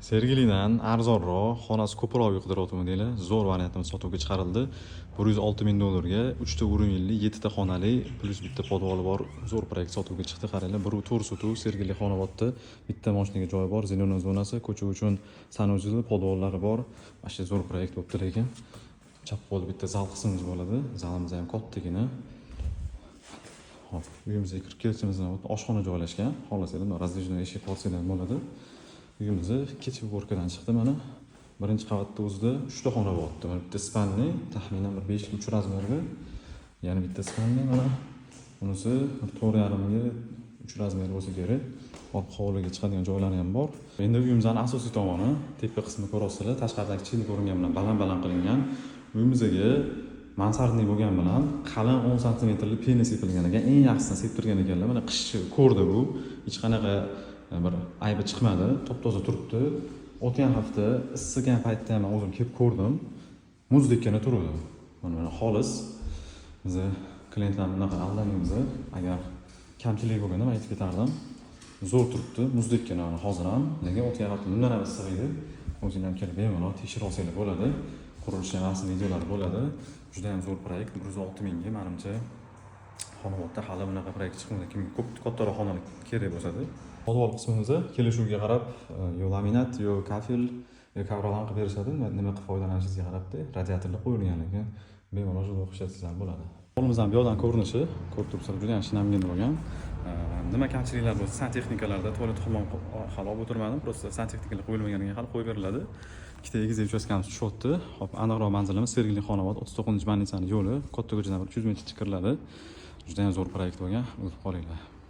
Sergelidan arzonroq, xonasi ko'proq yo'qdir deylar. Zo'r variantimiz sotuvga chiqarildi. $106,000 ga 3 ta urinli, 7 ta xonali, plus bitta podvali bor. Zo'r proyekt sotuvga chiqdi. Qaranglar, 1 Sergeli Xonobodda bitta mashinaga joy bor, zelenoy zonasi, ko'cha uchun sanuzel, podvallari bor. Mana shu zo'r proyekt bo'libdi lekin. Chap qo'lda bitta zal qismimiz bo'ladi. Zalimiz ham kattagina. Hop, uyimizga kirib kelishimizdan oshxona joylashgan. Xohlasangiz, razdvojnoy eshik qo'ysangiz ham bo'ladi. Uyimizni kecha workadan chiqdi mana. Birinchi qavatda o'zida 3 ta xona bor. Mana bitta spanli, taxminan 5 ga 3 razmerga. Yana bitta spanli mana. Bunisi 4,5 ga 3 razmer bo'lsa kerak. Orqa hovliga chiqadigan joylari ham bor. Endi uyimizning asosiy tomoni, tepa qismini ko'rasizlar, tashqaridagi chilik ko'ringan bilan baland qilingan. Uyimizga mansardli bo'lgan bilan qalin 10 sm pena sepilgan ekan. Eng yaxshisini septirgan ekanlar. Mana qish ko'rdi bu. Hech qanaqa bir aybi chiqmadi, top-toza turibdi. O'tgan hafta issigan paytda ham o'zim kelib ko'rdim. Muzdekgina turadi. Mana xolis. Biz klientlarni bunaqa aldamaymiz. Agar kamchilik bo'lganda men aytib ketardim. Zo'r turibdi, muzdekgina hozir ham. Lekin o'tgan hafta bundan ham issiq edi. O'zingizlar ham kelib bemalol tekshirib olsangiz bo'ladi. Qurilishning rasmiy videolari bo'ladi. Juda ham zo'r proyekt, 106,000 ga menimcha Xonobodda hali bunaqa proyekt chiqmadi. Kimga ko'p kattaroq xonalik kerak bo'lsa-da. Podval qismimizda kelishuvga qarab, yo laminat, yo kafel, yo kavralan qilib berishadi. Nima qilib foydalanishingizga qarab-da, radiatorlar qo'yilgan ekan. Bemalol juda o'xshatsizlar bo'ladi. Hovlimizdan bu yoqdan ko'rinishi, ko'rib turibsizlar, juda ham shinamgina bo'lgan. Nima kamchiliklar bo'lsa, santexnikalarda tualet xumon hali olib o'tirmadim. Prosta santexnikalar qo'yilmaganiga hali qo'yib beriladi. Ikkita egiz uchastkamiz tushyapti. Hop, aniqroq manzilimiz Sergeli Xonobod 39-bolnitsani yo'li, katta ko'chadan 300 metr chiqiriladi. Juda ham zo'r proyekt bo'lgan. O'tib qolinglar.